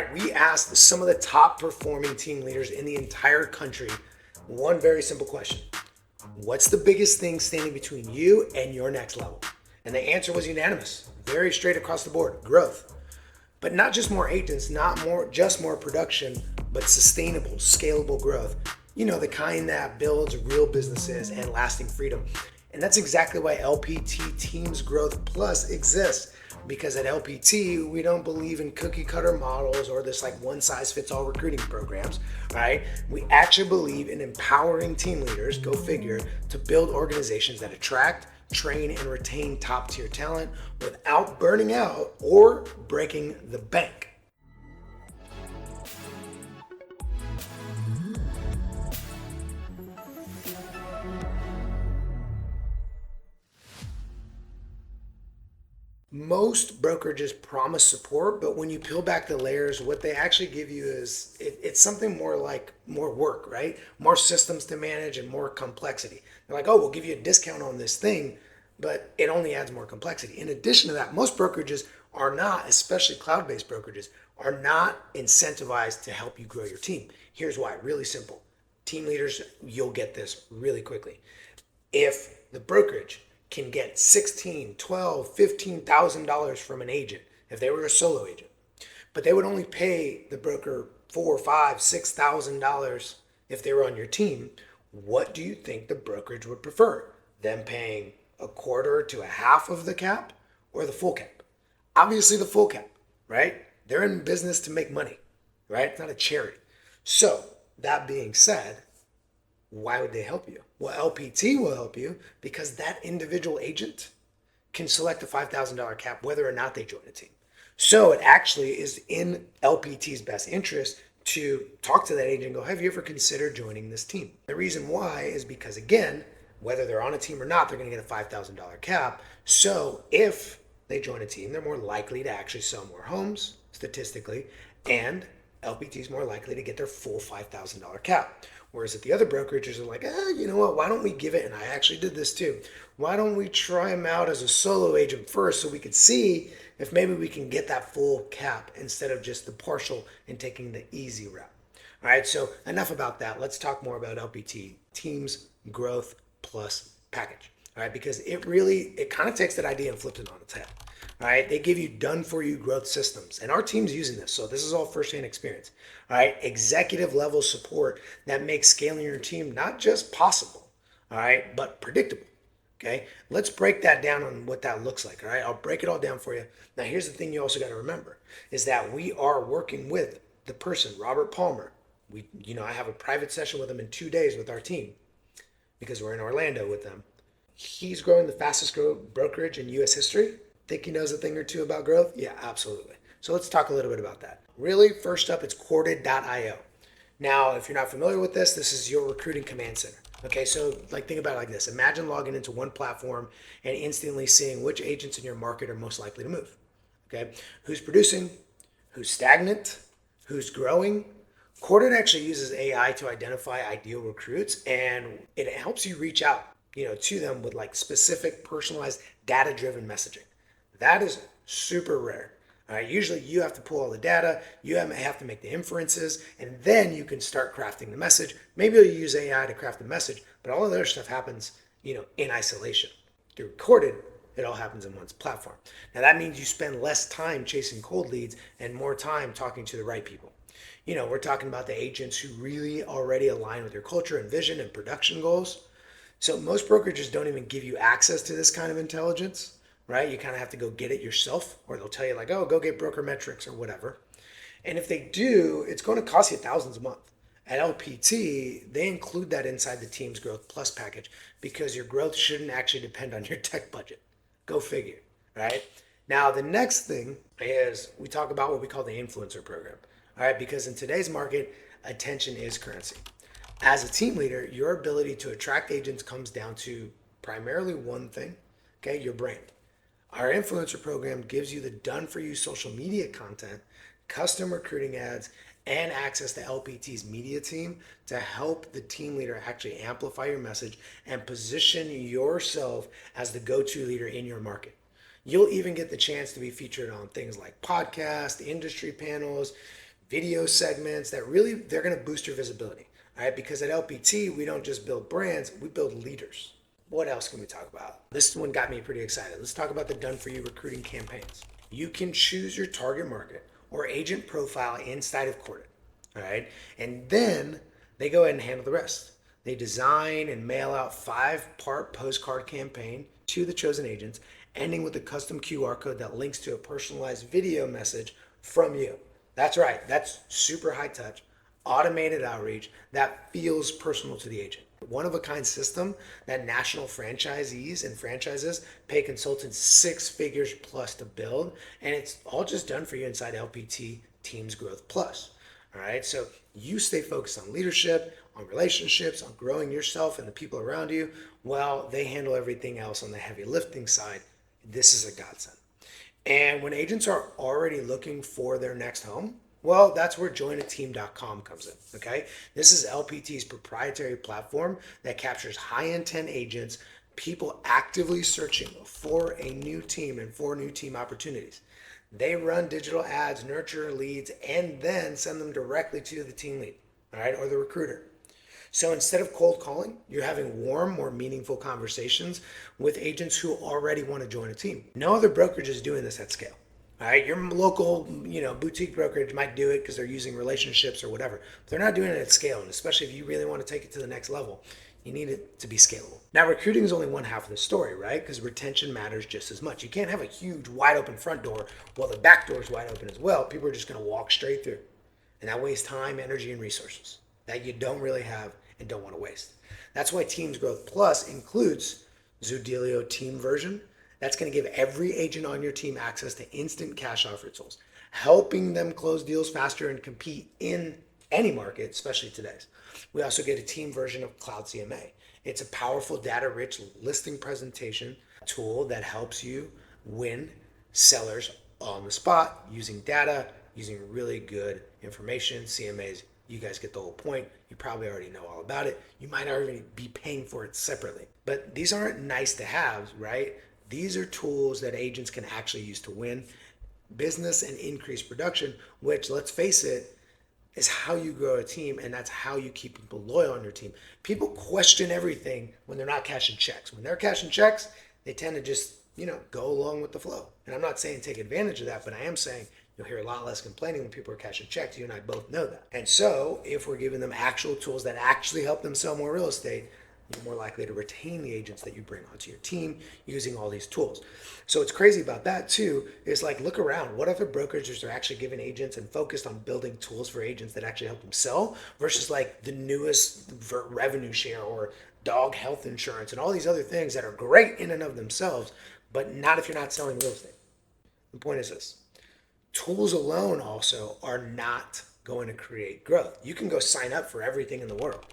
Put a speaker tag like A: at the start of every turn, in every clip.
A: right, we asked some of the top performing team leaders in the entire country one very simple question. What's the biggest thing standing between you and your next level? And the answer was unanimous, very straight across the board, growth. But not just more agents, not just more production, but sustainable, scalable growth. You know, the kind that builds real businesses and lasting freedom. And that's exactly why LPT Teams Growth Plus exists. Because at LPT, we don't believe in cookie cutter models or this like one size fits all recruiting programs, right? We actually believe in empowering team leaders, go figure, to build organizations that attract, train, and retain top tier talent without burning out or breaking the bank. Most brokerages promise support, but when you peel back the layers, what they actually give you is it's something more like more work, right? More systems to manage and more complexity. They're like, oh, we'll give you a discount on this thing, but it only adds more complexity. In addition to that, most brokerages are not, especially cloud-based brokerages, are not incentivized to help you grow your team. Here's why, really simple. Team leaders, you'll get this really quickly. If the brokerage can get 16, 12, $15,000 from an agent if they were a solo agent, but they would only pay the broker $4, $5, $6,000 if they were on your team. What do you think the brokerage would prefer? Them paying a quarter to a half of the cap or the full cap? Obviously the full cap, right? They're in business to make money, right? It's not a charity. So that being said, why would they help you? Well, LPT will help you because that individual agent can select a $5,000 cap whether or not they join a team. So it actually is in LPT's best interest to talk to that agent and go, have you ever considered joining this team? The reason why is because, again, whether they're on a team or not, they're going to get a $5,000 cap. So if they join a team, they're more likely to actually sell more homes statistically, and LPT is more likely to get their full $5,000 cap. Whereas at the other brokerages are like, you know what, why don't we give it, and I actually did this too, why don't we try him out as a solo agent first so we could see if maybe we can get that full cap instead of just the partial and taking the easy route. All right, so enough about that. Let's talk more about LPT, Teams Growth Plus package. All right, because it kind of takes that idea and flips it on its head. All right, they give you done for you growth systems, and our team's using this, so this is all firsthand experience. All right, executive level support that makes scaling your team not just possible, all right, but predictable. Okay, let's break that down on what that looks like. All right, I'll break it all down for you. Now, here's the thing you also got to remember is that we are working with the person, Robert Palmer. I have a private session with him in 2 days with our team because we're in Orlando with them. He's growing the fastest growing brokerage in U.S. history. Think he knows a thing or two about growth? Yeah, absolutely. So let's talk a little bit about that. Really, first up, it's calendar.io. Now, if you're not familiar with this, this is your recruiting command center. Okay, so think about it like this. Imagine logging into one platform and instantly seeing which agents in your market are most likely to move. Okay, who's producing, who's stagnant, who's growing. Corded actually uses AI to identify ideal recruits, and it helps you reach out, to them with specific, personalized, data-driven messaging. That is super rare. All right, usually you have to pull all the data, you have to make the inferences, and then you can start crafting the message. Maybe you'll use AI to craft the message, but all of the other stuff happens, in isolation. Through Recorded, it all happens in one platform. Now that means you spend less time chasing cold leads and more time talking to the right people. We're talking about the agents who really already align with your culture and vision and production goals. So most brokerages don't even give you access to this kind of intelligence. Right? You kind of have to go get it yourself, or they'll tell you oh, go get broker metrics or whatever. And if they do, it's going to cost you thousands a month. At LPT, they include that inside the Teams Growth Plus package because your growth shouldn't actually depend on your tech budget. Go figure, right? Now, the next thing is we talk about what we call the influencer program, all right? Because in today's market, attention is currency. As a team leader, your ability to attract agents comes down to primarily one thing, okay, your brand. Our influencer program gives you the done-for-you social media content, custom recruiting ads, and access to LPT's media team to help the team leader actually amplify your message and position yourself as the go-to leader in your market. You'll even get the chance to be featured on things like podcasts, industry panels, video segments that really they're going to boost your visibility. All right, because at LPT we don't just build brands, we build leaders. What else can we talk about? This one got me pretty excited. Let's talk about the done for you recruiting campaigns. You can choose your target market or agent profile inside of Corded. All right, and then they go ahead and handle the rest. They design and mail out 5-part postcard campaign to the chosen agents, ending with a custom QR code that links to a personalized video message from you. That's right, that's super high touch, automated outreach that feels personal to the agent. One of a kind system that national franchisees and franchises pay consultants 6 figures plus to build, and it's all just done for you inside LPT Teams Growth Plus. All right, so you stay focused on leadership, on relationships, on growing yourself and the people around you, while they handle everything else on the heavy lifting side. This is a godsend. And when agents are already looking for their next home, well, that's where joinateam.com comes in. Okay. This is LPT's proprietary platform that captures high intent agents, people actively searching for a new team and for new team opportunities. They run digital ads, nurture leads, and then send them directly to the team lead, all right, or the recruiter. So instead of cold calling, you're having warm, more meaningful conversations with agents who already want to join a team. No other brokerage is doing this at scale. All right, your local, boutique brokerage might do it because they're using relationships or whatever. But they're not doing it at scale, and especially if you really want to take it to the next level, you need it to be scalable. Now, recruiting is only one half of the story, right? Because retention matters just as much. You can't have a huge, wide open front door while the back door is wide open as well. People are just going to walk straight through, and that wastes time, energy, and resources that you don't really have and don't want to waste. That's why Teams Growth Plus includes Zudilio Team version. That's going to give every agent on your team access to instant cash offer tools, helping them close deals faster and compete in any market, especially today's. We also get a team version of Cloud CMA. It's a powerful data-rich listing presentation tool that helps you win sellers on the spot using data, using really good information. CMAs, you guys get the whole point. You probably already know all about it. You might already be paying for it separately. But these aren't nice to have, right? These are tools that agents can actually use to win business and increase production, which, let's face it, is how you grow a team, and that's how you keep people loyal on your team. People question everything when they're not cashing checks. When they're cashing checks, they tend to just, go along with the flow. And I'm not saying take advantage of that, but I am saying you'll hear a lot less complaining when people are cashing checks. You and I both know that. And so if we're giving them actual tools that actually help them sell more real estate, you're more likely to retain the agents that you bring onto your team using all these tools. So what's crazy about that too is, like, look around. What other brokerages are actually giving agents and focused on building tools for agents that actually help them sell versus like the newest revenue share or dog health insurance and all these other things that are great in and of themselves, but not if you're not selling real estate. The point is this: tools alone also are not going to create growth. You can go sign up for everything in the world,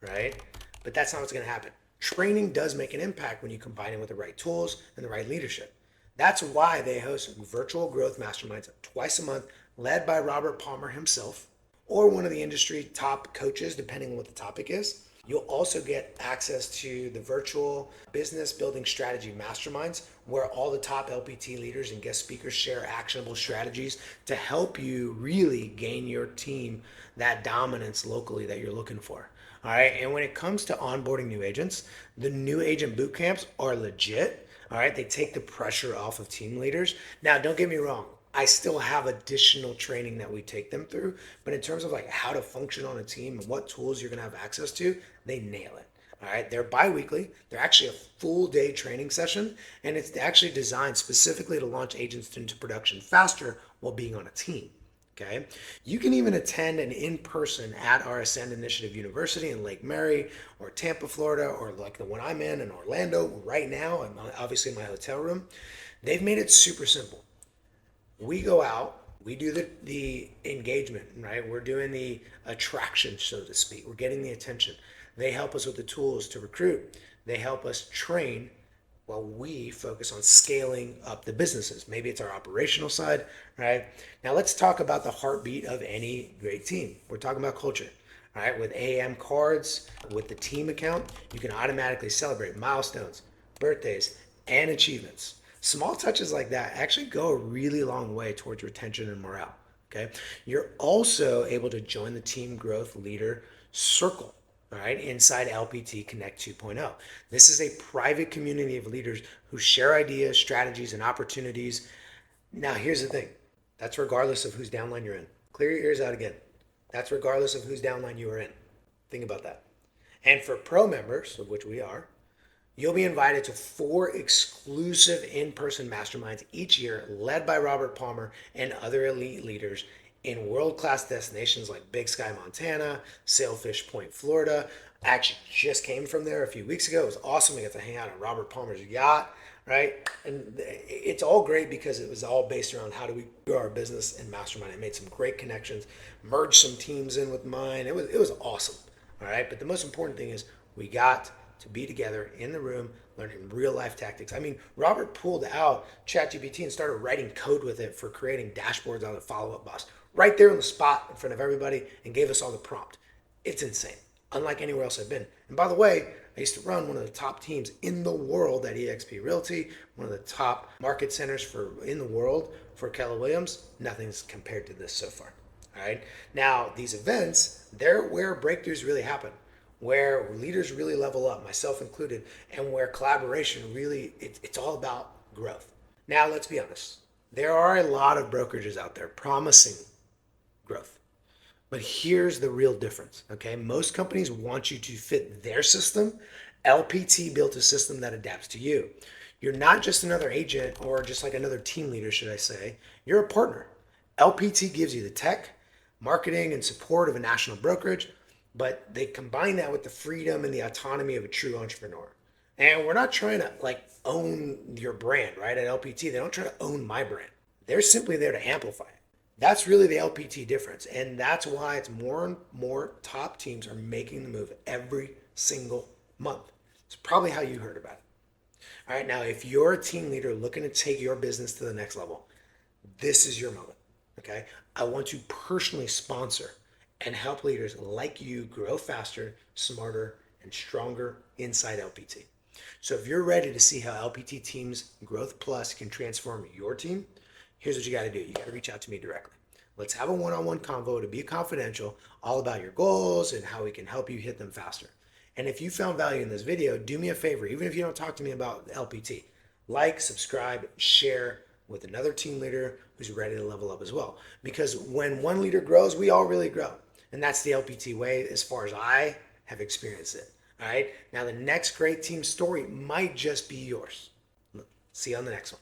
A: right? But that's not what's going to happen. Training does make an impact when you combine it with the right tools and the right leadership. That's why they host virtual growth masterminds twice a month, led by Robert Palmer himself or one of the industry top coaches, depending on what the topic is. You'll also get access to the virtual business building strategy masterminds, where all the top LPT leaders and guest speakers share actionable strategies to help you really gain your team that dominance locally that you're looking for. All right. And when it comes to onboarding new agents, the new agent boot camps are legit. All right. They take the pressure off of team leaders. Now, don't get me wrong. I still have additional training that we take them through, but in terms of like how to function on a team and what tools you're going to have access to, they nail it. All right. They're bi-weekly. They're actually a full day training session, and it's actually designed specifically to launch agents into production faster while being on a team. Okay. You can even attend an in-person at our Ascend Initiative University in Lake Mary or Tampa, Florida, or like the one I'm in Orlando right now. I'm obviously in my hotel room. They've made it super simple. We go out, we do the engagement, right? We're doing the attraction, so to speak. We're getting the attention. They help us with the tools to recruit. They help us train while we focus on scaling up the businesses. Maybe it's our operational side, right? Now let's talk about the heartbeat of any great team. We're talking about culture. All right, with AM cards, with the team account, you can automatically celebrate milestones, birthdays, and achievements. Small touches like that actually go a really long way towards retention and morale. Okay. You're also able to join the Team Growth Leader Circle, all right, inside LPT Connect 2.0. This is a private community of leaders who share ideas, strategies, and opportunities. Now, here's the thing, that's regardless of whose downline you're in. Clear your ears out again. That's regardless of whose downline you are in. Think about that. And for pro members, of which we are, you'll be invited to 4 exclusive in-person masterminds each year, led by Robert Palmer and other elite leaders in world-class destinations like Big Sky, Montana, Sailfish Point, Florida. I actually just came from there a few weeks ago. It was awesome. We got to hang out on Robert Palmer's yacht, right? And it's all great because it was all based around how do we grow our business in mastermind. I made some great connections, merged some teams in with mine. It was awesome, all right? But the most important thing is we got to be together in the room learning real life tactics. I mean, Robert pulled out ChatGPT and started writing code with it for creating dashboards on the follow-up bus right there on the spot in front of everybody and gave us all the prompt. It's insane, unlike anywhere else I've been. And by the way, I used to run one of the top teams in the world at eXp Realty, one of the top market centers in the world for Keller Williams. Nothing's compared to this so far. All right. Now, these events, they're where breakthroughs really happen, where leaders really level up, myself included, and where collaboration really, it's all about growth. Now, let's be honest. There are a lot of brokerages out there promising growth. But here's the real difference, okay? Most companies want you to fit their system. LPT built a system that adapts to you. You're not just another agent or just like another team leader, should I say. You're a partner. LPT gives you the tech, marketing, and support of a national brokerage, but they combine that with the freedom and the autonomy of a true entrepreneur. And we're not trying to like own your brand, right? At LPT, they don't try to own my brand. They're simply there to amplify it. That's really the LPT difference. And that's why it's more and more top teams are making the move every single month. It's probably how you heard about it. All right, now if you're a team leader looking to take your business to the next level, this is your moment. Okay. I want to personally sponsor and help leaders like you grow faster, smarter, and stronger inside LPT. So if you're ready to see how LPT Teams Growth Plus can transform your team, here's what you got to do. You got to reach out to me directly. Let's have a one-on-one convo to be confidential, all about your goals and how we can help you hit them faster. And if you found value in this video, do me a favor, even if you don't talk to me about LPT, like, subscribe, share with another team leader who's ready to level up as well. Because when one leader grows, we all really grow. And that's the LPT way as far as I have experienced it. All right. Now, the next great team story might just be yours. See you on the next one.